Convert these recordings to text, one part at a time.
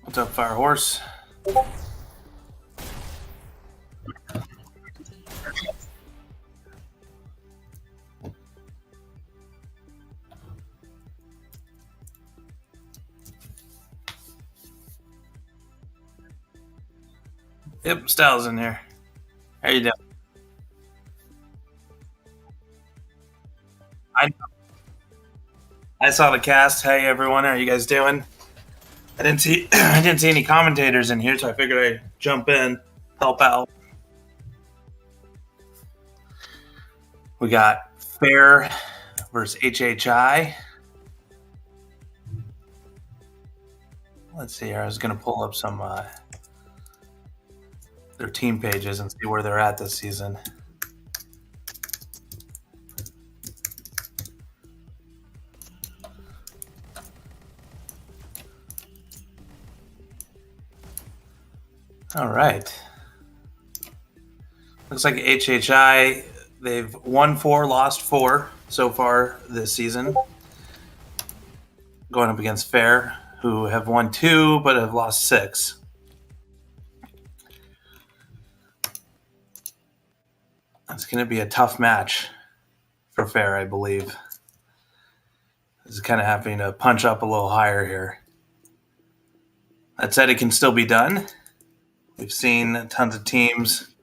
What's up, Fire Horse? Yep, Styles in here. How you doing? I I saw the cast. Hey everyone, how you guys doing? I didn't see I didn't see any commentators in here, so I figured I'd jump in, help out. We got FaiR versus HHI. Let's see here. I was gonna pull up some their team pages and see where they're at this season. All right. Looks like HHI, they've won 4, lost 4 so far this season. Going up against FaiR, who have won 2 but have lost 6. It's going to be a tough match for FaiR, I believe. This is kind of having to punch up a little higher here. That said, it can still be done. We've seen tons of teams,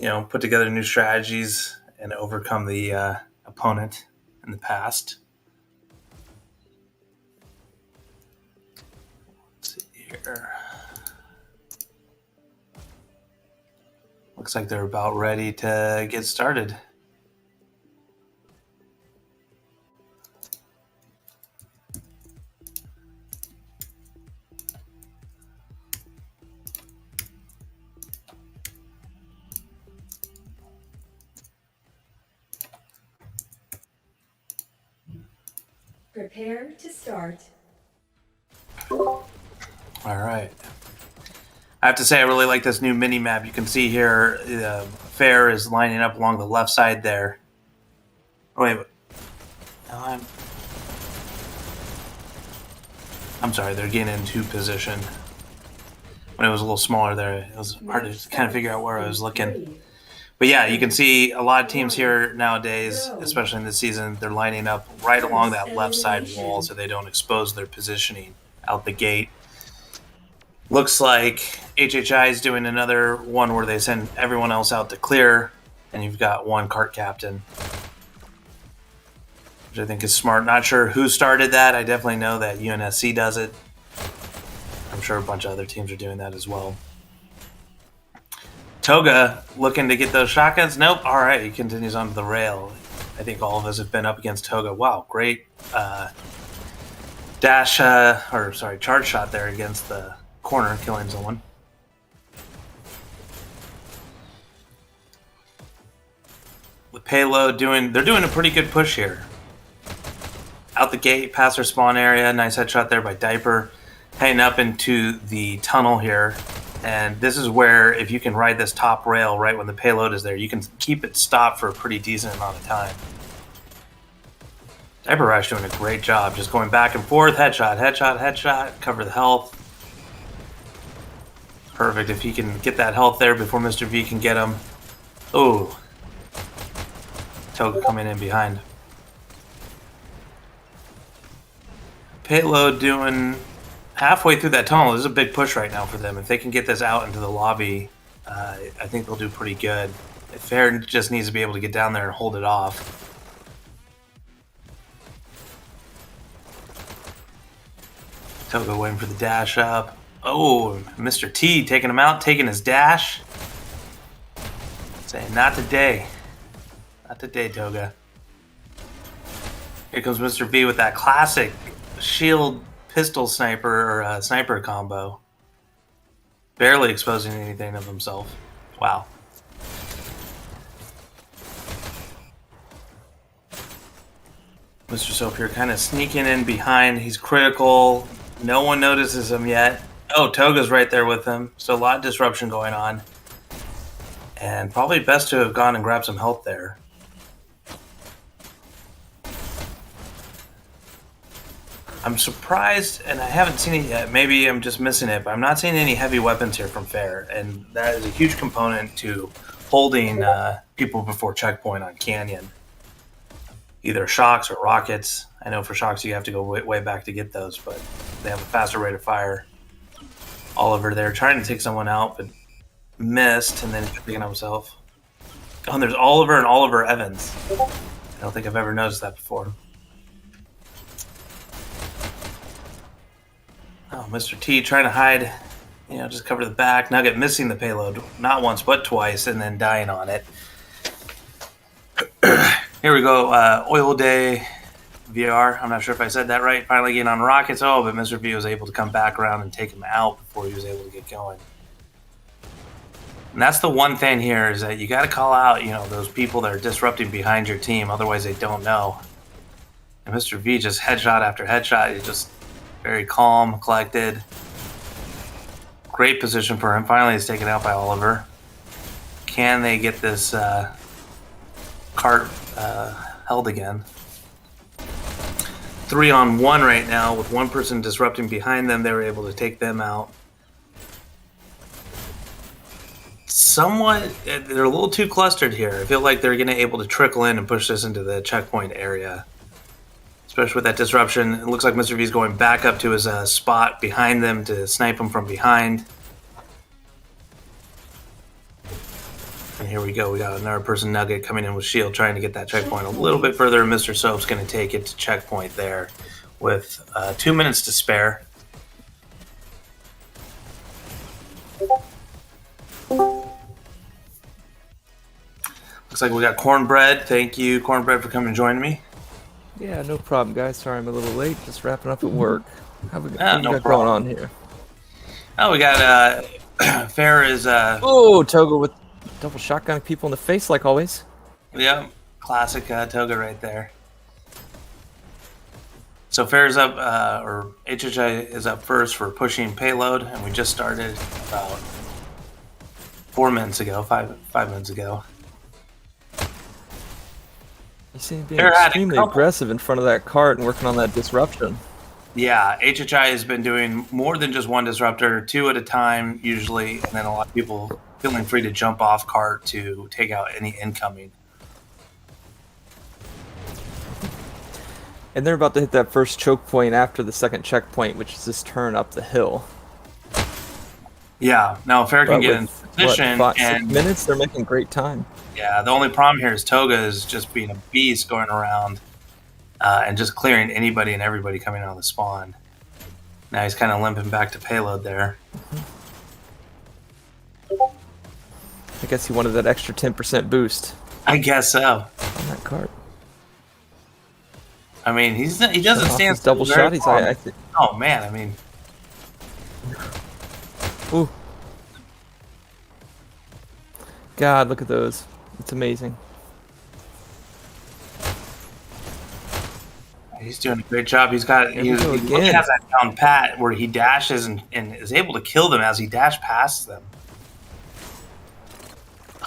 put together new strategies and overcome the opponent in the past. Let's see here. Looks like they're about ready to get started. Prepare to start. All right. I have to say, I really like this new mini map. You can see here, FaiR is lining up along the left side there. Oh, wait. I'm sorry, they're getting into position. When it was a little smaller there, it was hard to kind of figure out where I was looking. But yeah, you can see a lot of teams here nowadays, especially in this season, they're lining up right along that left side wall so they don't expose their positioning out the gate. Looks like HHI is doing another one where they send everyone else out to clear, and you've got one cart captain, which I think is smart. Not sure who started that. I definitely know that UNSC does it. I'm sure a bunch of other teams are doing that as well. Toga looking to get those shotguns. Nope. All right, he continues onto the rail. I think all of us have been up against Toga. Wow, great charge shot there against the corner, killing someone. The payload they're doing a pretty good push here. Out the gate, past their spawn area. Nice headshot there by Diaper. Heading up into the tunnel here. And this is where, if you can ride this top rail right when the payload is there, you can keep it stopped for a pretty decent amount of time. Diaper Rush doing a great job, just going back and forth, headshot, cover the health. Perfect, if he can get that health there before Mr. V can get him. Oh, Toga coming in behind. Payload doing halfway through that tunnel. This is a big push right now for them. If they can get this out into the lobby, I think they'll do pretty good. FaiR just needs to be able to get down there and hold it off. Toga waiting for the dash up. Oh, Mr. T taking him out, taking his dash. Saying, not today. Not today, Toga. Here comes Mr. V with that classic shield pistol sniper or sniper combo. Barely exposing anything of himself. Wow. Mr. Soap here kind of sneaking in behind. He's critical. No one notices him yet. Oh, Toga's right there with him. So a lot of disruption going on. And probably best to have gone and grabbed some health there. I'm surprised, and I haven't seen it yet. Maybe I'm just missing it, but I'm not seeing any heavy weapons here from FaiR, and that is a huge component to holding people before checkpoint on Canyon. Either shocks or rockets. I know for shocks you have to go way back to get those, but they have a faster rate of fire. Oliver there trying to take someone out, but missed, and then he's picking himself. Oh, and there's Oliver and Oliver Evans. I don't think I've ever noticed that before. Oh, Mr. T trying to hide, just cover the back. Nugget missing the payload, not once but twice, and then dying on it. Here we go, Oil Day VR. I'm not sure if I said that right. Finally getting on rockets. Oh, but Mr. V was able to come back around and take him out before he was able to get going. And that's the one thing here is that you got to call out, those people that are disrupting behind your team. Otherwise, they don't know. And Mr. V just headshot after headshot. He's just very calm, collected. Great position for him. Finally, he's taken out by Oliver. Can they get this cart held again? 3-on-1 right now with one person disrupting behind them. They were able to take them out. Somewhat, they're a little too clustered here. I feel like they're going to be able to trickle in and push this into the checkpoint area. Especially with that disruption. It looks like Mr. V is going back up to his spot behind them to snipe him from behind. And here we go. We got another person, Nugget, coming in with shield, trying to get that checkpoint a little bit further. Mr. Soap's going to take it to checkpoint there with 2 minutes to spare. Looks like we got Cornbread. Thank you, Cornbread, for coming and joining me. Yeah, no problem, guys. Sorry I'm a little late. Just wrapping up at work. What we no got problem going on here? Oh, we got FaiR is Oh, Toga with double shotgun people in the face like always. yeah, classic Toga right there. So FaiR's up, or HHI is up first for pushing payload, and we just started about 4 minutes ago, five minutes ago. You seem to be FaiR had a extremely couple. aggressive in front of that cart and working on that disruption. Yeah, HHI has been doing more than just one disruptor, 2 at a time usually, and then a lot of people feeling free to jump off cart to take out any incoming. And they're about to hit that first choke point after the second checkpoint, which is this turn up the hill. Yeah, now FaiR can But get in with, position, 6 and minutes, they're making great time. yeah, the only problem here is Toga is just being a beast going around and just clearing anybody and everybody coming out of the spawn. Now he's kind of limping back to payload there. I guess he wanted that extra 10% boost I guess so. on that cart. I mean, he doesn't Shut off stand his double very shot. He's calm. I think. Oh man, I mean, Ooh. God, look at those. It's amazing. he's doing a great job. He's got There he we go really again. has that down pat where he dashes and is able to kill them as he dash past them.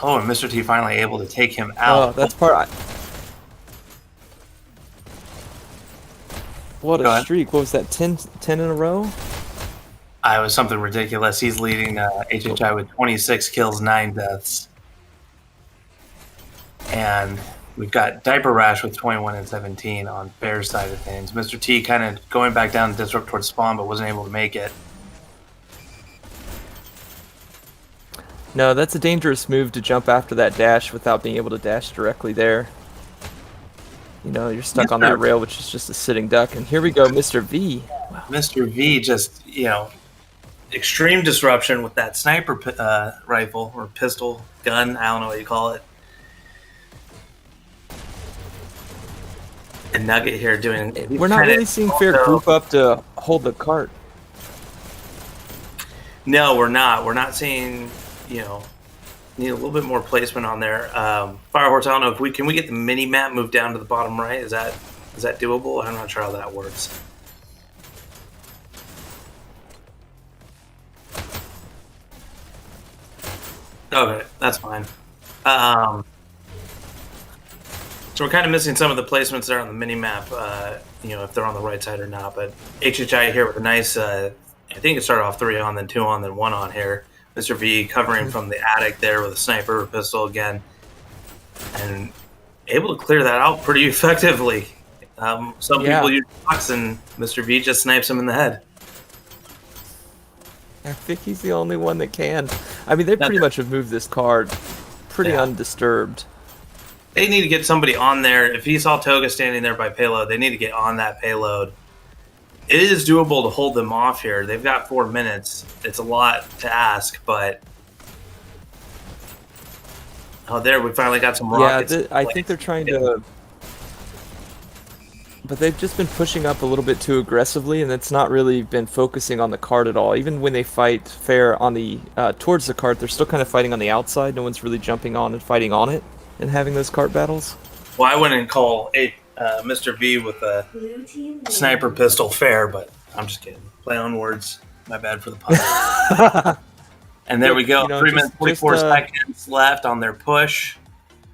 Oh, and Mr. T finally able to take him Oh, out. that's part. What Go a ahead. streak. What was that, 10 in a row? It was something ridiculous. He's leading HHI with 26 kills, 9 deaths. And we've got Diaper Rash with 21 and 17 on FaiR's side of things. Mr. T kind of going back down to disrupt towards spawn, but wasn't able to make it. No, that's a dangerous move to jump after that dash without being able to dash directly there. You know, you're stuck on that rail, which is just a sitting duck. And here we go, Mr. V. Mr. V just, extreme disruption with that sniper rifle or pistol, gun, I don't know what you call it. And Nugget here doing... We're not really seeing FaiR group up to hold the cart. No, we're not. We're not seeing, need a little bit more placement on there. Firehorse, I don't know if can we get the mini map moved down to the bottom right? Is that doable? I'm not sure how that works. Okay, that's fine. So we're kind of missing some of the placements there on the mini map. You know, if they're on the right side or not. But HHI here with a nice. I think it started off 3 on, then 2 on, then 1 on here. Mr. V covering from the attic there with a sniper pistol again, and able to clear that out pretty effectively. Some people use box, and Mr. V just snipes him in the head. I think he's the only one that can. I mean, they pretty much have moved this card pretty undisturbed. They need to get somebody on there. If he saw Toga standing there by payload, they need to get on that payload. It is doable to hold them off here. They've got 4 minutes. It's a lot to ask, but... Oh, there, we finally got some rockets. Yeah, I think they're trying to... But they've just been pushing up a little bit too aggressively, and it's not really been focusing on the card at all. Even when they fight FaiR on the towards the cart, they're still kind of fighting on the outside. No one's really jumping on and fighting on it and having those cart battles. Well, I wouldn't call Mr. V with a sniper pistol FaiR, but I'm just kidding. Play on words. My bad for the pun. And there we go. You know, 3 minutes, 44 seconds left on their push.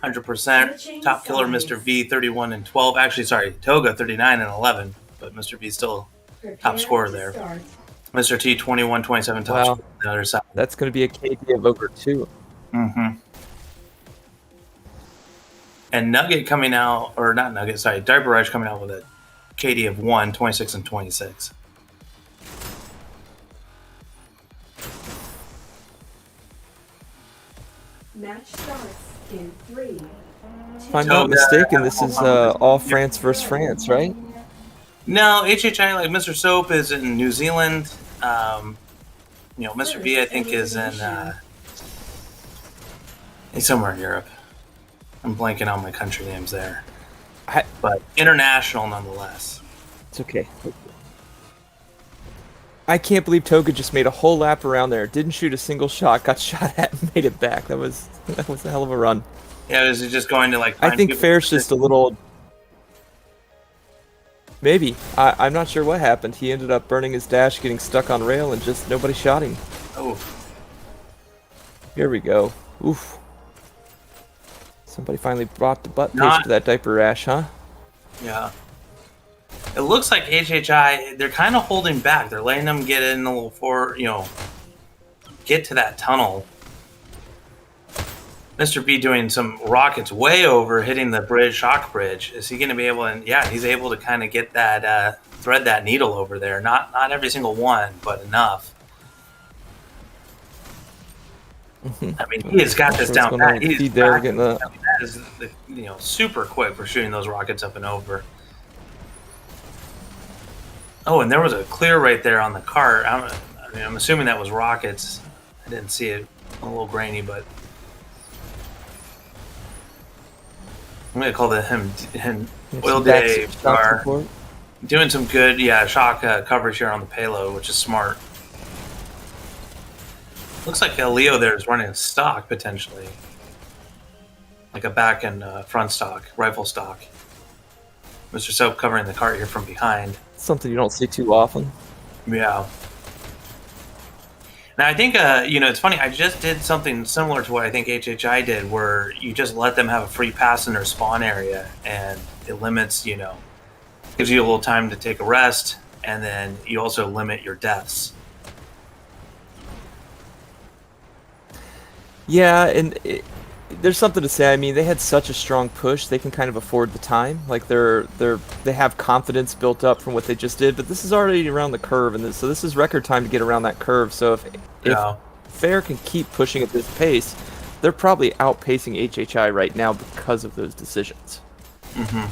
100%. Top killer, Mr. V, 31 and 12. Actually, sorry, Toga, 39 and 11. But Mr. V still top scorer there. Mr. T, 21, 27 top scorer on the other side. That's going to be a KD of over 2. Mm-hmm. And Nugget coming out, or not Nugget, sorry, Diaper Rush coming out with a KD of 1, 26 and 26. Match starts in 3, 2. If I'm not mistaken, this is all France versus France, right? No, HHI, like Mr. Soap, is in New Zealand. You know, Mr. V, I think, is in he's somewhere in Europe. I'm blanking on my country names there. But international nonetheless. It's okay. I can't believe Toga just made a whole lap around there. Didn't shoot a single shot, got shot at, and made it back. That was a hell of a run. Yeah, is he just going to like... I think FaiR's just a little... Maybe. I'm not sure what happened. He ended up burning his dash, getting stuck on rail, and just nobody shot him. Oh. Here we go. Oof. Somebody finally brought the butt page to that diaper rash, huh? Yeah. It looks like HHI, they're kind of holding back. They're letting them get in a little forward, you know, get to that tunnel. Mr. B doing some rockets way over, hitting the bridge, shock bridge. Is he going to be able to, yeah, he's able to kind of get that, thread that needle over there. Not every single one, but enough. I mean, he has got this down pat. He's there getting the... I mean, that is, you know, super quick for shooting those rockets up and over. Oh, and there was a clear right there on the cart. I'm assuming that was rockets. I didn't see it. A little grainy, but I'm gonna call him Oil Day Bar. Doing some good, shock coverage here on the payload, which is smart. Looks like Leo there is running a stock potentially, like a back and front stock, rifle stock. Mr. Soap covering the cart here from behind. Something you don't see too often. Yeah. Now, I think, you know, it's funny. I just did something similar to what I think HHI did, where you just let them have a free pass in their spawn area, and it limits, you know, gives you a little time to take a rest, and then you also limit your deaths. Yeah, and there's something to say. I mean, they had such a strong push; they can kind of afford the time. Like they have confidence built up from what they just did. But this is already around the curve, and so this is record time to get around that curve. So if FaiR can keep pushing at this pace, they're probably outpacing HHI right now because of those decisions. Mm-hmm.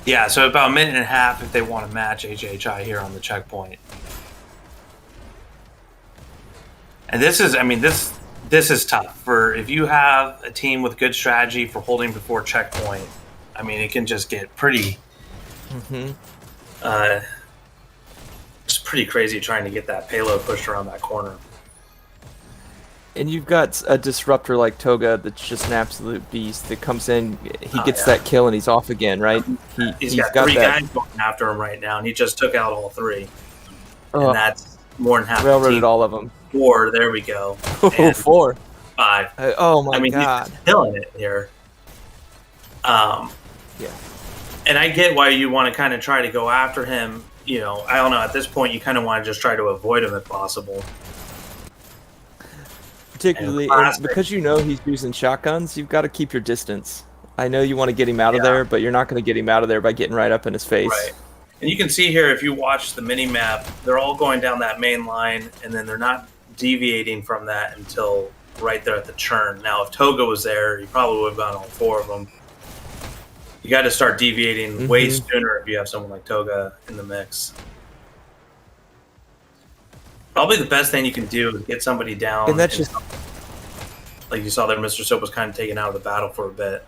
Yeah, so about a minute and a half if they want to match HHI here on the checkpoint. And this is, I mean, this is tough for if you have a team with good strategy for holding before checkpoint. I mean, it can just get pretty, it's pretty crazy trying to get that payload pushed around that corner. And you've got a disruptor like Toga that's just an absolute beast that comes in, he gets that kill and he's off again, right? He's got 3 guys going after him right now, and he just took out all 3. And that's more than half the railroaded team. all of them. 4, there we go. Oh, 4. 5. Oh my god. He's killing it here. Yeah. And I get why you want to kind of try to go after him. You know, I don't know. At this point, you kind of want to just try to avoid him if possible. Particularly and because you know he's using shotguns, you've got to keep your distance. I know you want to get him out of there, but you're not going to get him out of there by getting right up in his face. Right. And you can see here, if you watch the mini map, they're all going down that main line, and then they're not deviating from that until right there at the churn. Now, if Toga was there, you probably would have gotten all 4 of them. You got to start deviating way sooner if you have someone like Toga in the mix. Probably the best thing you can do is get somebody down. And that's just like you saw there, Mr. Soap was kind of taken out of the battle for a bit.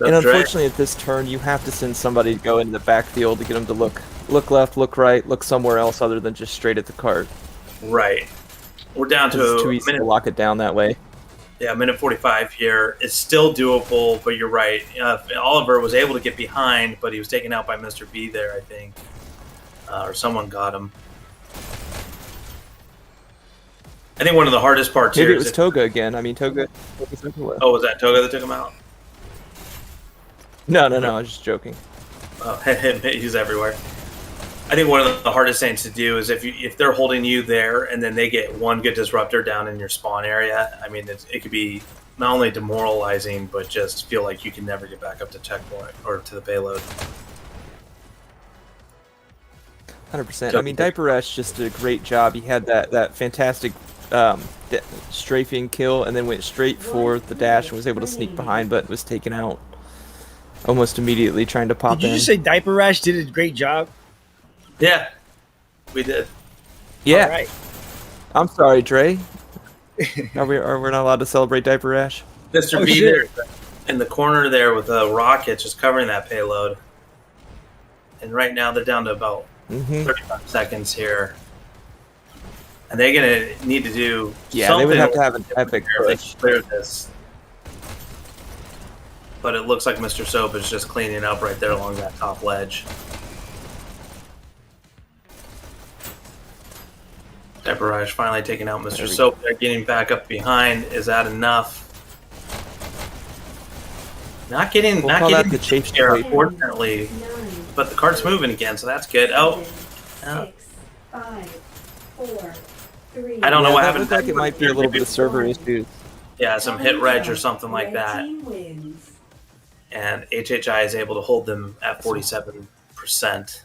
And unfortunately, at this turn, you have to send somebody to go into the backfield to get them to look left, look right, look somewhere else other than just straight at the cart. Right. We're down to it's too easy to lock it down that way. Yeah, minute 45 here. It's still doable, but you're right. Oliver was able to get behind, but he was taken out by Mr. B there, I think. Or someone got him. I think one of the hardest parts Maybe here it was Toga again. I mean, Toga. Oh, was that Toga that took him out? No, I was just joking. Oh, he's everywhere. I think one of the hardest things to do is if they're holding you there and then they get one good disruptor down in your spawn area. I mean, it could be not only demoralizing, but just feel like you can never get back up to checkpoint or to the payload. 100%. I mean, Diaper Rash just did a great job. He had that fantastic strafing kill and then went straight for the dash and was able to sneak behind, but was taken out almost immediately trying to pop in. Did you just say Diaper Rash did a great job? Yeah, we did. Yeah. All right. I'm sorry, Dre. Are we not allowed to celebrate Diaper Rash? Mr. B there in the corner there with a rocket just covering that payload. And right now they're down to about 35 seconds here. And they're going to need to do something. They would have to have an epic push. Clear this. But it looks like Mr. Soap is just cleaning up right there along that top ledge. Diaper Rash finally taking out Mr. Soap. They're getting back up behind. Is that enough? Not getting the chase here, unfortunately. But the cart's moving again, so that's good. Oh. 6, 5, 4, 3. I don't know what that happened. Looks like it might be a little bit of server issues. Yeah, some hit reg or something like that. And HHI is able to hold them at 47%.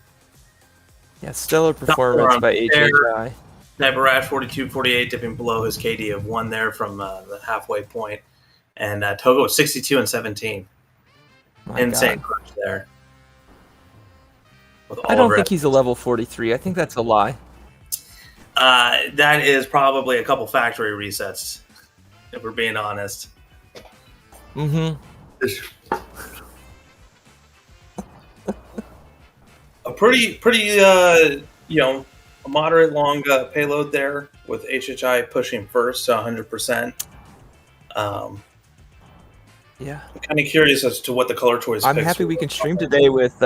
Yeah, stellar performance by HHI. Diaper Rash 42-48, dipping below his KD of 1 there from the halfway point. And Togo was 62 and 17. Insane crunch there. I don't think he's a level 43. I think that's a lie. That is probably a couple factory resets, if we're being honest. A pretty a moderate long payload there with HHI pushing first to 100%. Yeah. I'm kind of curious as to what the color choice. I'm happy we can stream today with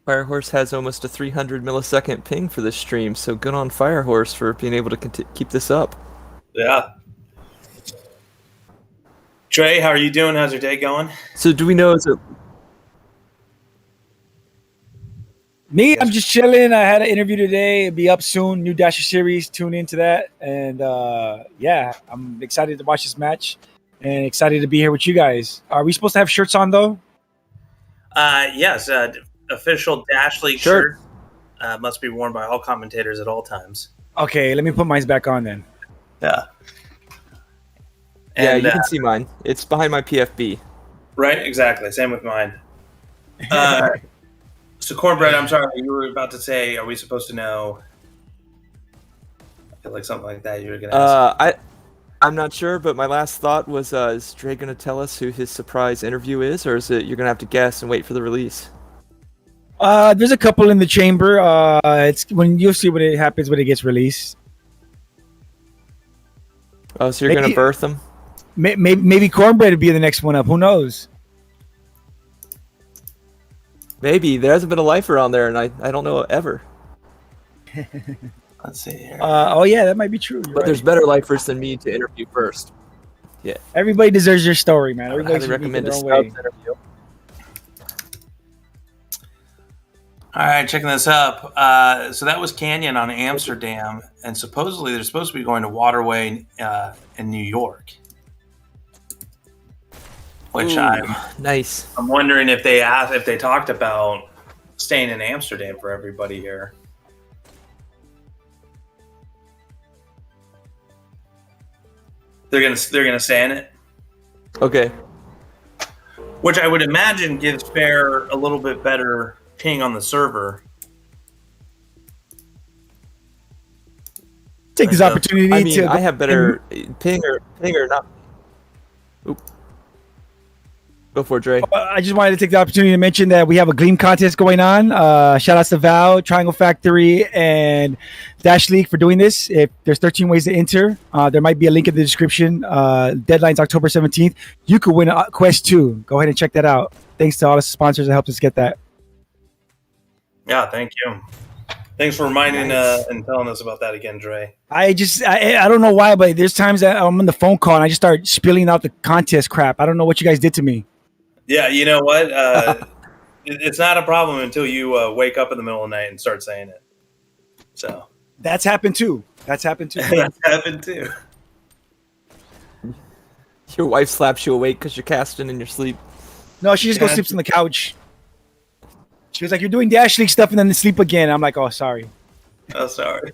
Firehorse has almost a 300 millisecond ping for this stream, so good on Firehorse for being able to keep this up. Yeah. Trey, how are you doing? How's your day going? So do we know, is it... Me, I'm just chilling. I had an interview today. It'll be up soon. New Dasher series. Tune into that. And yeah, I'm excited to watch this match and excited to be here with you guys. Are we supposed to have shirts on though? Yes. Official Dash League shirt must be worn by all commentators at all times. Okay, let me put mine back on then. Yeah. Yeah, you can see mine. It's behind my PFB. Right, exactly. Same with mine. So, Cornbread, I'm sorry, you were about to say, are we supposed to know? I feel like something like that you were going to ask. I'm not sure, but my last thought was, is Dre going to tell us who his surprise interview is, or is it you're going to have to guess and wait for the release? There's a couple in the chamber. It's when you'll see what it happens when it gets released. Oh, so you're going to birth them? Maybe Cornbread would be the next one up. Who knows? Maybe. There hasn't been a lifer on there, and I don't know ever. Let's see here. Oh yeah, that might be true. You're But right. there's better lifers than me to interview first. Everybody deserves your story, man. I would Everybody highly should recommend recommend a their own way. Stubbs interview. All right, checking this up. So that was Canyon on Amsterdam, and supposedly they're supposed to be going to Waterway in New York. Which Ooh, nice. I'm wondering if they talked about staying in Amsterdam for everybody here. They're gonna stay in it, Okay. which I would imagine gives FaiR a little bit better ping on the server. Take this opportunity I mean, to. I have better ping or not. Oop. Go for it, Dre. I just wanted to take the opportunity to mention that we have a Gleam contest going on. Shout outs to Val, Triangle Factory, and Dash League for doing this. If there's 13 ways to enter, there might be a link in the description. Deadline's October 17th. You could win a Quest 2. Go ahead and check that out. Thanks to all the sponsors that helped us get that. Yeah, thank you. Thanks for reminding and telling us about that again, Dre. I don't know why, but there's times that I'm on the phone call and I just start spilling out the contest crap. I don't know what you guys did to me. Yeah, you know what? It's not a problem until you wake up in the middle of the night and start saying it. So That's happened too. that's happened too. Your wife slaps you awake because you're casting in your sleep. No, she just goes sleeps on the couch. She was like, "You're doing Dash League stuff and then sleep again." I'm like, "Oh, sorry." Oh, sorry.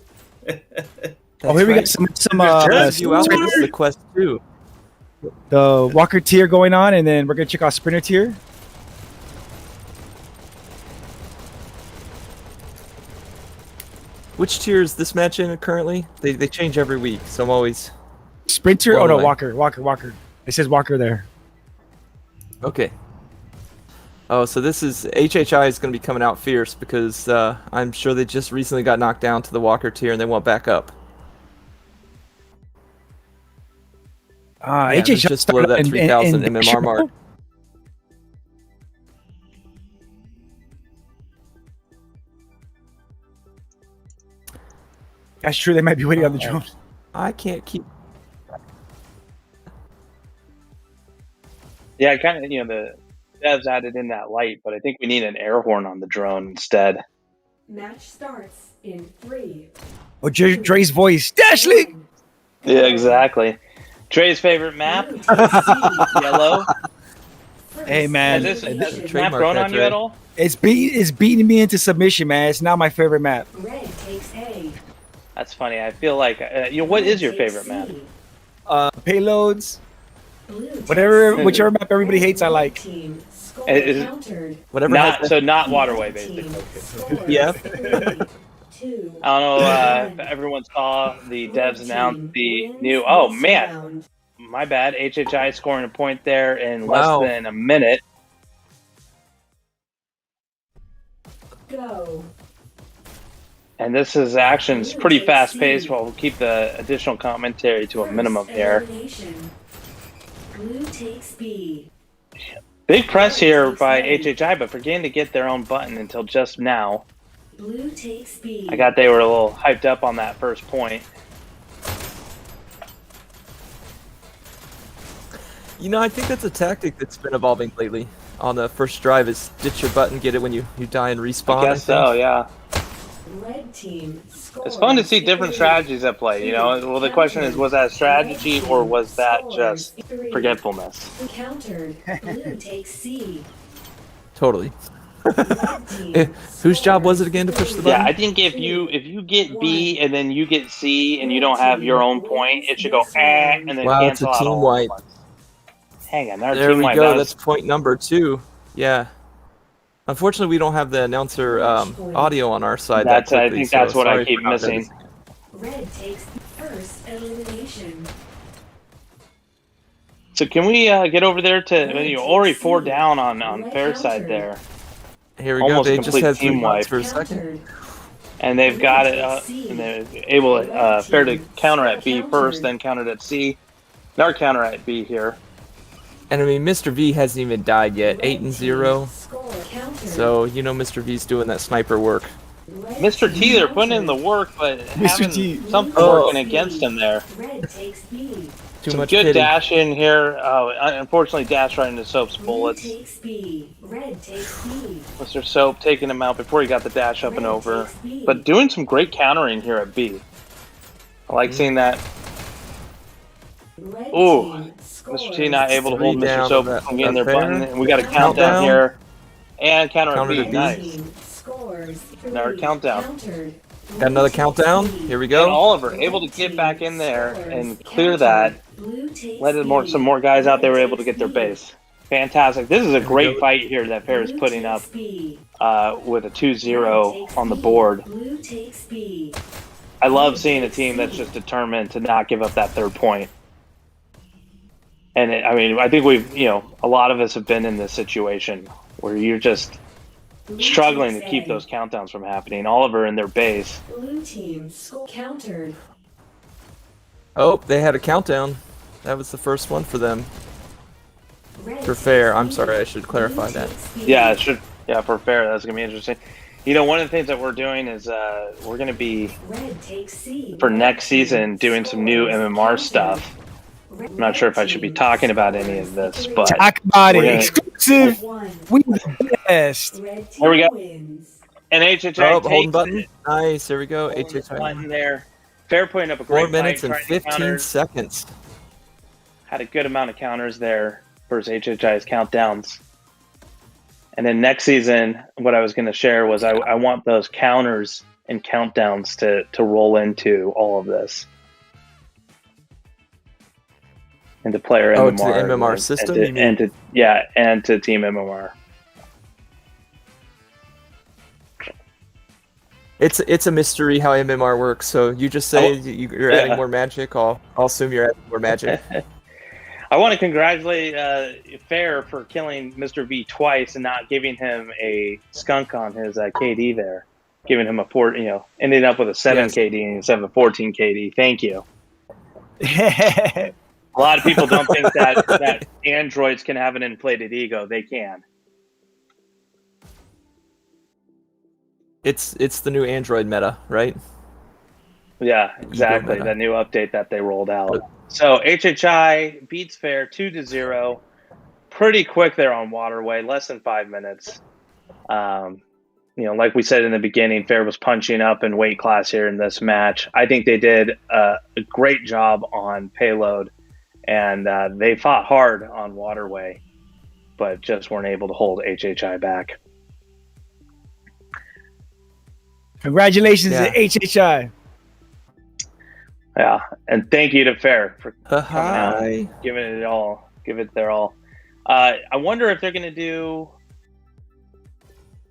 Oh, here we got some You out there, this is the Quest 2. the Walker tier going on, and then we're gonna check out Sprinter tier. Which tier is this match in currently? They change every week, so I'm always Sprinter? Well, Oh no, like- Walker. It says Walker there. okay. Oh, so this is HHI is going to be coming out fierce because I'm sure they just recently got knocked down to the Walker tier and they went back up. Yeah, HHI just below that 3,000 MMR mark. That's true. They might be waiting on the drone. I can't keep. Yeah, kind of. The devs added in that light, but I think we need an air horn on the drone instead. Match starts in 3. Oh, Dre's voice. Dash League. Yeah, exactly. Trey's favorite map, yellow. Hey man, Has this map trademark grown that, on you Trey. at all? it's beating me into submission, man. It's not my favorite map. Red takes A. That's funny. I feel like what is your favorite map? Payloads, Blue takes whichever map everybody hates, I like. Team score Is- countered. Whatever. Not Waterway, basically. Score Yeah. 3-2. I don't know if everyone saw the devs announce the new. Oh man, my bad. HHI scoring a point there in Wow. less than a minute. Go. And this is action's pretty fast paced. We'll keep the additional commentary to a minimum here. Elimination. Blue takes B. Big press here by HHI, but forgetting to get their own button until just now. Blue takes B. I got they were a little hyped up on that first point. I think that's a tactic that's been evolving lately. On the first drive is ditch your button, get it when you die and respawn. I guess so, yeah. Red team scores. It's fun to see different strategies at play, Well, the question is, was that a strategy or was that just forgetfulness? Countered. Blue takes C. Totally. Red team Whose job was it again to push the button? Yeah, I think if you get B and then you get C and you don't have your own point, it should go and then Wow, it's a cancel out team all wipe. at once. Hang on, our There team we wipe. go. That That's was- point number 2. Yeah. Unfortunately, we don't have the announcer audio on our side. That's- that I quickly, think that's what I sorry keep for not missing. noticing it. Red takes first elimination. So can we get over there to already 4 down on FaiR side there, Here we Almost go. They just complete had team 3 wipe. for a second. Countered. and they've got it and they're able FaiR to counter at B first, then countered at C. Now counter at B here. And I mean, Mr. V hasn't even died yet. 8-0. Score countered. So Mr. V's doing that sniper work. Mr. T, they're putting in the work, but having T. something Oh. working against him there. Red takes B. Too Some much good pitting. dash in here. Oh, unfortunately, dash right into Soap's Blue bullets. takes B. Red takes B. Mr. Soap taking him out before he got the dash up and over. But doing some great countering here at B. I like seeing that. Red Ooh, team scores. Mr. T not able to hold Three Mr. down Soap to that- from getting their FaiR. button. And we got a Countdown. countdown here. And counter Counter at to B. B. Nice. Team scores. Another Three. countdown. Countered. Got another countdown. Here we And go. Oliver able to get back in there and clear that. Let some more guys out there were able to get their base. Fantastic. This is a great fight here that FaiR is putting up with a 2-0 on the board. Blue takes B. I love seeing a team that's just determined to not give up that third point. And I mean, I think a lot of us have been in this situation where you're just struggling to keep those countdowns from happening. Oliver in their base. Blue team countered. Oh, they had a countdown. That was the first one for them. For FaiR, I'm sorry, I should clarify that. Yeah, it should. Yeah, for FaiR, that's gonna be interesting. One of the things that we're doing is we're gonna be Red takes C. for next season doing some new MMR stuff. I'm not sure if I should be talking about any of this, but Talk about it. We're gonna- Exclusive. One. We the best. Red team There we go. wins. and HHI Oh, takes holding button. it. Nice, there we go. Button HHI. there. FaiR putting up a great 4 minutes fight, and trying to 15 counter. seconds. Had a good amount of counters there versus HHI's countdowns. And then next season, what I was going to share was I want those counters and countdowns to roll into all of this. Into player Oh, MMR. to the MMR system, you mean? and to team MMR. It's a mystery how MMR works. So you just say you're adding yeah. more magic. I'll assume you're adding more magic. I want to congratulate FaiR for killing Mr. V twice and not giving him a skunk on his KD there. Giving him a 4, ending up with a 7 Yes. KD instead of a 14 KD. Thank you. A lot of people don't think that androids can have an inflated ego. They can. It's the new Android meta, right? Yeah, exactly. meta. The new update that they rolled out. So HHI beats FaiR 2-0. Pretty quick there on Waterway, less than 5 minutes. Like we said in the beginning, FaiR was punching up in weight class here in this match. I think they did a great job on payload, and they fought hard on Waterway, but just weren't able to hold HHI back. Congratulations Yeah. to HHI. Yeah, and thank you to FaiR for Hi. giving it all. Give it their all. I wonder if they're going to do.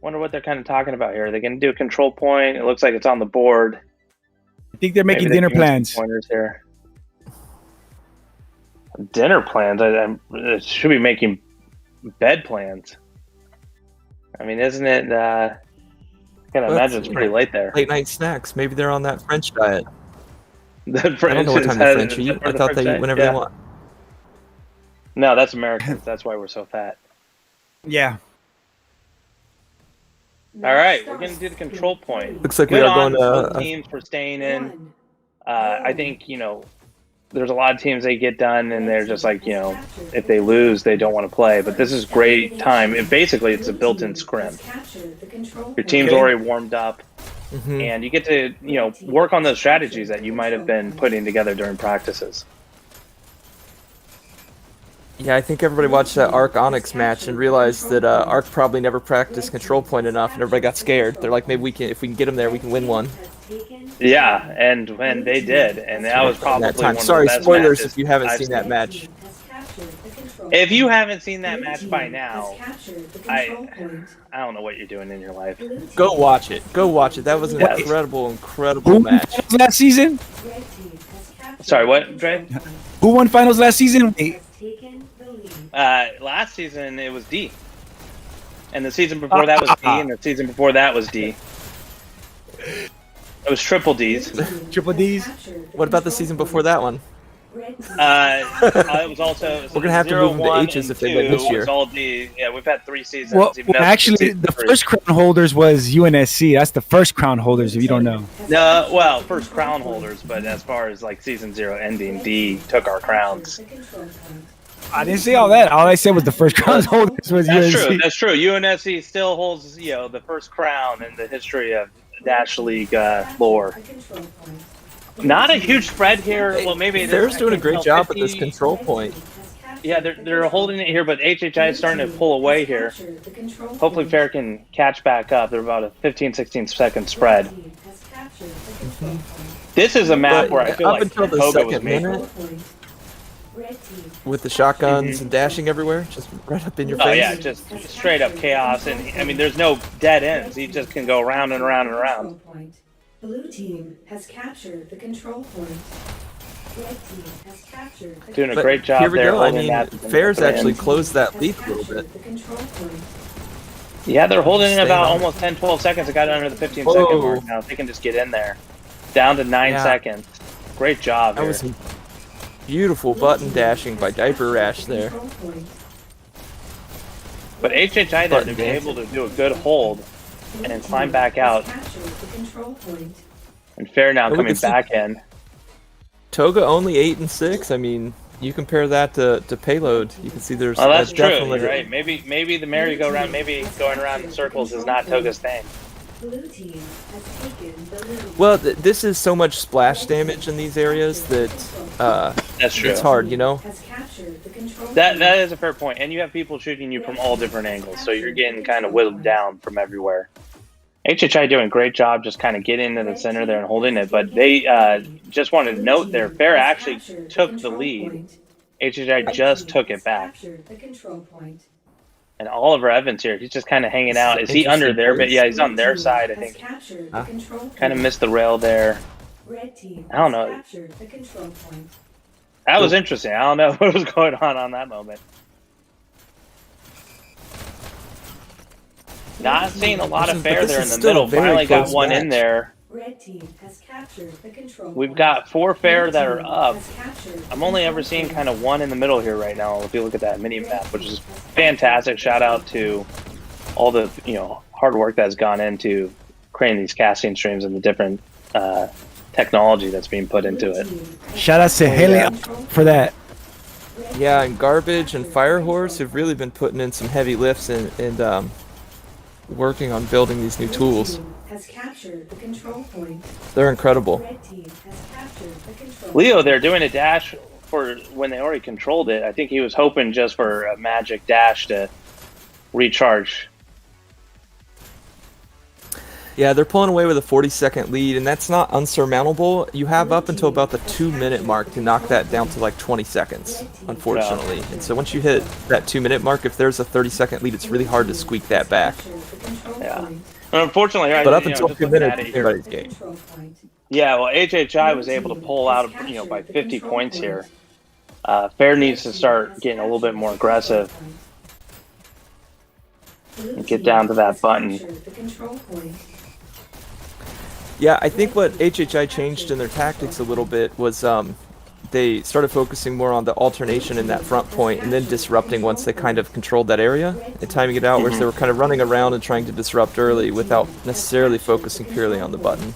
Wonder what they're kind of talking about here. Are they going to do a control point? It looks like it's on the board. I think they're making Maybe dinner give me some plans. Pointers here. Dinner plans. I should be making bed plans. I mean, isn't it? I can Well, imagine it's pretty late there. Late night snacks. Maybe they're on that French diet. The I don't know what time the French eat. I thought they eat whenever they want. No, that's Americans. That's why we're so fat. Yeah. All right, we're going to do the control point. Looks like we Good are on going both to. teams for staying in. I think, there's a lot of teams they get done and they're just like, if they lose, they don't want to play. But this is great time. Basically, it's a built-in scrim. Your team's already warmed up, and you get to, work on those strategies that you might have been putting together during practices. Yeah, I think everybody watched that Arc Onyx match and realized that Arc probably never practiced control point enough, and everybody got scared. They're like, maybe if we can get them there, we can win one. Yeah, and when they did, and that was probably That time. one Sorry, of the best spoilers matches if you haven't I've seen that match. If you haven't seen that match by now, I don't know what you're doing in your life. Go watch it. Go watch it. That was an Yes. incredible Who won match. finals last season? Sorry, what, Dre? Who won finals last season? Last season it was D, and the season before that was D, and the season before that was D. It was triple Ds. Triple D's. What about the season before that one? Red team. It was also We're gonna have to move them to H's if they win this year. All D. Yeah, we've had 3 seasons. Well, even though actually, season the 3. first crown holders was UNSC. That's the first crown holders, if you don't know. No, well, first crown holders, but as far as like season 0 ending, D took our crowns. I didn't say all that. All I said was the first crown holders was That's UNSC. true. That's true. UNSC still holds, the first crown in the history of Dash League lore. Not a huge spread here. Well, maybe it FaiR's is. doing a great job at this 50. control point. Yeah, they're holding it here, but HHI is starting to pull away here. Hopefully FaiR can catch back up. They're about a 15-16 second spread. This is a map But where I feel up like until the Toga was second made. minute, with the shotguns and dashing everywhere, just right up in your face. Oh yeah, just straight up chaos, and I mean, there's no dead ends. He just can go round and around and around. Blue team has captured the control point. Red team has captured the Doing a But great job here we there. go. I holding mean, that FaiR's actually in. closed that lead a little bit. the control point. Yeah, they're holding in Staying about on. almost 10-12 seconds. They got under the 15-second Whoa. mark now. If they can just get in there. Down to 9 Yeah. seconds. Great job That here. was some beautiful button dashing by Diaper Rash there. Control point. But HHI there, Button to be dancing. able to do a good hold and then climb back out. Captured the control point. And FaiR now we coming can see- back in. Toga only 8 and 6. I mean, you compare that to Payload, you can see there's Oh, that's true. definitely You're right. Maybe the merry-go-round, maybe going around in circles is not Toga's thing. Blue team has taken the lead. Well, this is so much splash damage in these areas that That's true. it's hard, you know. Has captured the control That is a fair point. And you have people shooting you from all different angles, so you're getting kind of whittled down from everywhere. HHI doing a great job just kind of getting into the center there and holding it, but they just wanted to note there, FaiR actually took the lead. HHI just took it back. Captured the control point. And Oliver Evans here, he's just kind of hanging out. Is he under there? But yeah, he's on their side, I Has think. captured the control point. Kind of missed the rail there. Red team I don't has know. captured the control point. That was interesting. I don't know what was going on that moment. Not seeing a lot of But FaiR this there is in the still a middle. very Finally got close one in match. there. Red team has captured the control We've point. got 4 FaiR Red that are team up. has captured I'm the only control ever seeing point. kind of one in the middle here right now. If you look at that mini map, which is fantastic. Shout out to all the hard work that's gone into creating these casting streams and the different technology that's being put into it. Shout out to Haley for that. Yeah, and Garbage and Firehorse have really been putting in some heavy lifts and working on building these new tools. Team has captured the control point. They're incredible. Red team has captured the control Leo, they're doing a dash for when they already controlled it. I think he was hoping just for a magic dash to recharge. Yeah, they're pulling away with a 40-second lead, and that's not unsurmountable. You have up until about the 2-minute mark to knock that down to like 20 seconds, unfortunately. And so once you hit that 2-minute mark, if there's a 30-second lead, it's really hard to squeak that back. captured the control Yeah. point. And unfortunately, But up you know, until just 2 looking minutes, at it here- everybody's game. Control point. Yeah, well, HHI was able to pull out, by 50 points here. FaiR needs to start getting a little bit more aggressive. Blue Get team down to that has button. captured the control point. Yeah, I think what HHI changed in their tactics a little bit was they started focusing more on the alternation in that front point and then disrupting once they kind of controlled that area and timing it out, whereas they were kind of running around and trying to disrupt early without necessarily focusing purely on the button.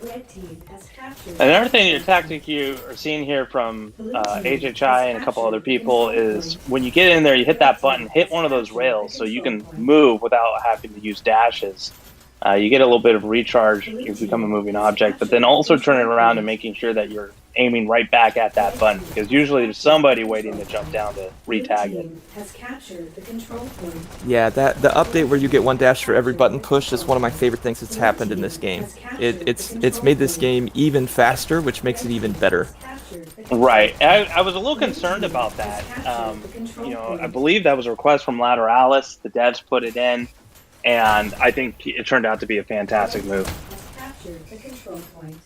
Red team has captured Another thing, your tactic you are seeing here from HHI and a couple other people is when you get in there, you hit that button, hit one of those rails so you can move without having to use dashes. You get a little bit of recharge, you become a moving object, but then also turning around and making sure that you're aiming right back at that button, because usually there's somebody waiting to jump down to re-tag it. team has captured the control point. Yeah, the update where you get one dash for every button push is one of my favorite things that's happened in this game. It's made this game even faster, which makes it even better. Captured the Right. I was a little concerned about that. I believe that was a request from Lateralis. The devs put it in, and I think it turned out to be a fantastic move. has captured the control point.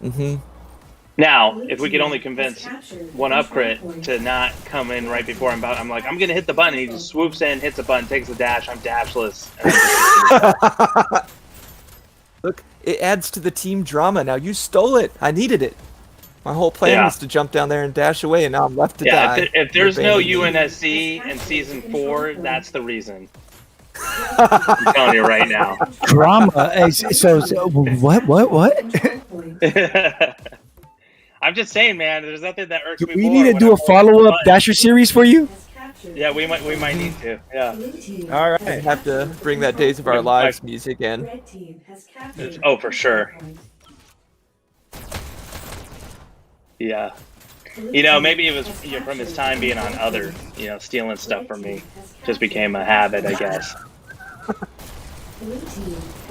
Mm-hmm. Now, if we could only convince one upcrit to not come in right before I'm like, I'm going to hit the button. He just swoops in, hits the button, takes the dash. I'm dashless. And I just- Look, it adds to the team drama. Now you stole it. I needed it. My whole plan Yeah. was to jump down there and dash away, and now I'm left to Yeah, die. if there's no Abandoned. UNSC in season 4, that's the reason. I'm telling you right now. Drama. So what? I'm just saying, man. There's nothing that irks Do me we more need to when do a I'm follow-up fun. Dasher series for you? Yeah, we might need to. Yeah. All I right. have to bring that Days of Our Lives music in. Red team has captured Oh, for sure. point. Yeah. You know, maybe it was from his time being on other, stealing stuff from me. Just became a habit, I guess.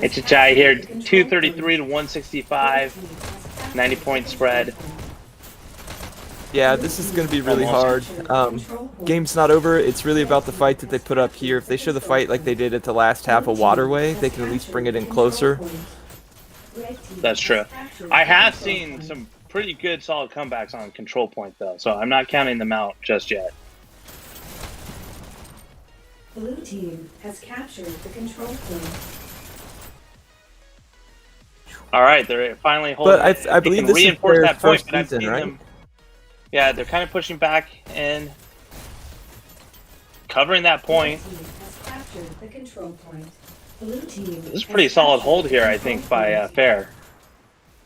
HHI here, 233 to 165, 90-point spread. Yeah, this is going to be really hard. Game's not over. It's really about the fight that they put up here. If they show the fight like they did at the last half of Waterway, they can at least bring it in closer. That's true. I have seen some pretty good, solid comebacks on control point, though, so I'm not counting them out just yet. Blue team has captured the control point. All right, they're finally holding. But I believe can this is reinforce their that point, first but I've season, seen right? them. Yeah, they're kind of pushing back and covering that point. Red team has captured the control point. Blue team This is a pretty solid hold here, I think, by FaiR.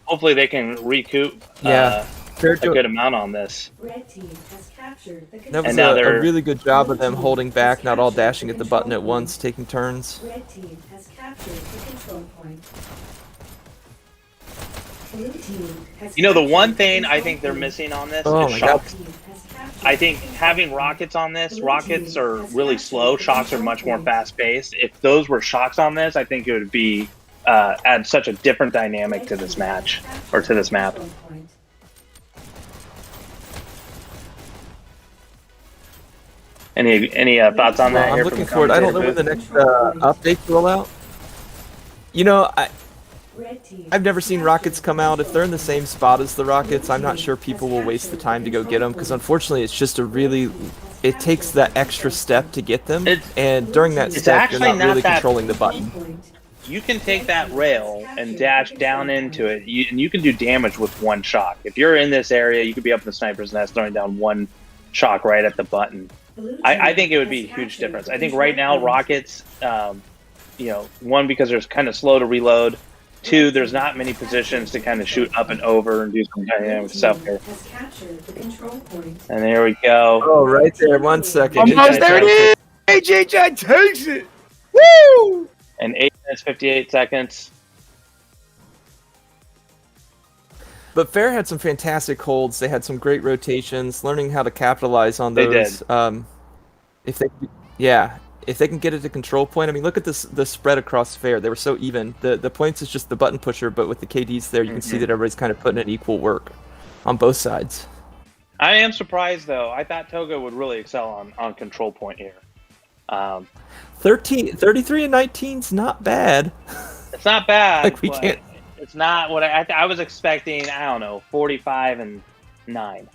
Hopefully, they can recoup Yeah. Fair a to- good amount on this. Red team has captured the That control was And now a they're- really good job of them holding back, not all dashing at the button at once, taking turns. Red team has captured the control point. Blue team has You know, the one captured thing the I think they're control missing on this Oh is my shocks. point. Blue team has captured I think having rockets on this, rockets are really slow. Shocks are much more fast-paced. If those were shocks on this, I think it would be add such a different dynamic to this match or to this map. control point. Any thoughts on that? Well, I'm here looking from forward. I don't know commentator when the booth? next updates roll out. You know, Red team I've never seen rockets come out. If they're in the same spot as the rockets, I'm not sure people will waste the time to go get them, because unfortunately it's just a really... It takes that extra step to get them, It's- and during that it's step you're actually not not really that- controlling the button. You can take that rail and dash down into it, and you can do damage with one shock. If you're in this area, you could be up in the sniper's nest throwing down one shock right at the button. I think it would be a huge difference. I think right now rockets, one, because they're kind of slow to reload. Two, there's not many positions to kind of shoot up and over and do some dynamic stuff here. has captured the control point. And there we go. Oh, right there. 1 second. Almost there it is. HHI takes it. Woo! And 8 minutes 58 seconds. But FaiR had some fantastic holds. They had some great rotations, learning how to capitalize on They those. did. If they can get it to control point. I mean, look at this the spread across FaiR. They were so even. The points is just the button pusher, but with the KDs there, you can see that everybody's kind of putting in equal work on both sides. I am surprised, though. I thought Toga would really excel on control point here. 33 and 19's not bad. It's not bad. Like, we but can't- It's not what I was expecting. I don't know, 45 and 9.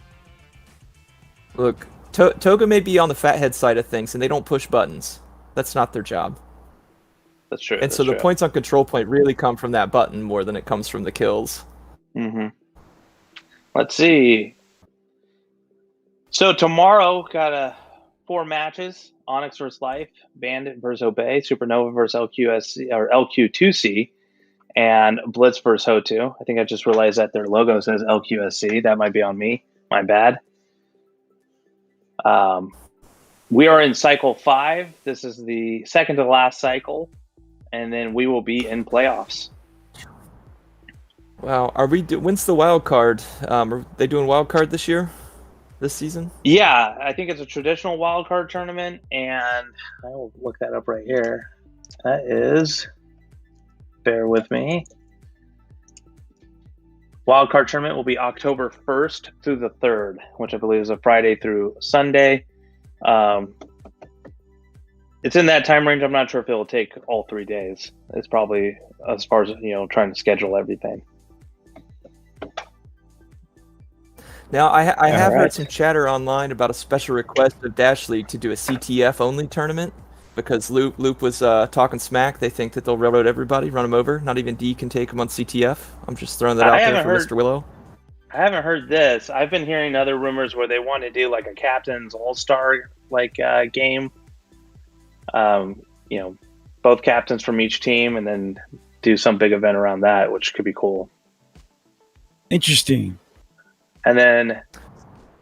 Look, Toga may be on the fathead side of things, and they don't push buttons. That's not their job. That's true. And so the points on control point really come from that button more than it comes from the kills. Mm-hmm. Let's see. So tomorrow got 4 matches: Onyx versus Life, Bandit versus Obey, Supernova versus LQSC or LQ2C, and Blitz versus Ho2. I think I just realized that their logo says LQSC. That might be on me. My bad. We are in cycle 5. This is the second to last cycle, and then we will be in playoffs. Wow, when's the wild card? Are they doing wild card this year? This season? Yeah, I think it's a traditional wild card tournament, and I will look that up right here. That is, bear with me. Wild card tournament will be October 1st through the 3rd, which I believe is a Friday through Sunday. It's in that time range. I'm not sure if it will take all 3 days. It's probably as far as trying to schedule everything. Now, I have right. heard some chatter online about a special request of Dash League to do a CTF only tournament because Loop was talking smack. They think that they'll railroad everybody, run them over. Not even D can take them on CTF. I'm just throwing that I out there haven't for heard- Mr. Willow. I haven't heard this. I've been hearing other rumors where they want to do like a captain's all-star game. You know, both captains from each team, and then do some big event around that, which could be cool. Interesting. And then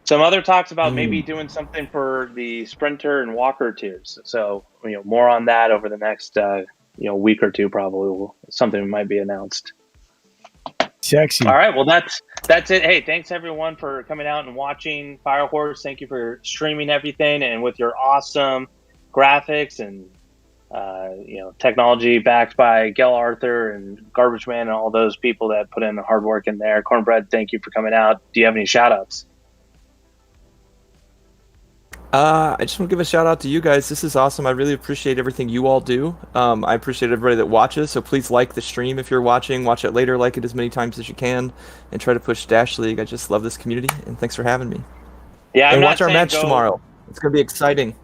some other talks about maybe doing something for the sprinter and walker tiers. So, more on that over the next week or two, probably. Something might be announced. Sexy. All right, well that's it. Hey, thanks everyone for coming out and watching FaiR Horse. Thank you for streaming everything and with your awesome graphics and technology backed by Gail Arthur and Garbage Man and all those people that put in the hard work in there. Cornbread, thank you for coming out. Do you have any shout outs? I just want to give a shout out to you guys. This is awesome. I really appreciate everything you all do. I appreciate everybody that watches. So please like the stream if you're watching. Watch it later. Like it as many times as you can, and try to push Dash League. I just love this community, and thanks for having me. Yeah, and watch our match tomorrow. It's gonna be exciting.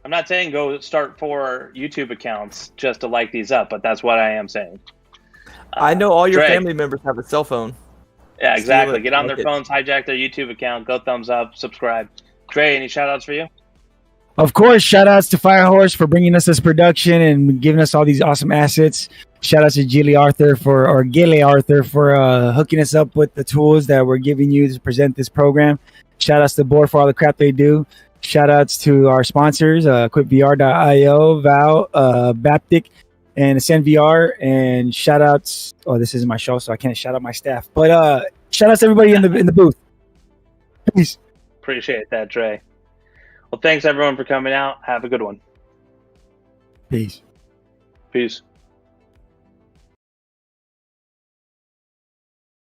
I'm not saying go start 4 YouTube accounts just to like these up, but that's what I am saying. I know all your Dre. family members have a cell phone. Yeah, exactly. Get on Like their phones, hijack their YouTube account, go thumbs up, subscribe. Dre, any shout outs for you? Of course, shout outs to FaiR Horse for bringing us this production and giving us all these awesome assets. Shout outs to Gilly Arthur for hooking us up with the tools that we're giving you to present this program. Shout outs to the board for all the crap they do. Shout outs to our sponsors, QuickVR.io, Val, Baptic, and Ascend VR. And shout outs. Oh, this isn't my show, so I can't shout out my staff. But shout outs to everybody in the booth. Peace. Appreciate that, Dre. Well, thanks everyone for coming out. Have a good one. Peace. Peace.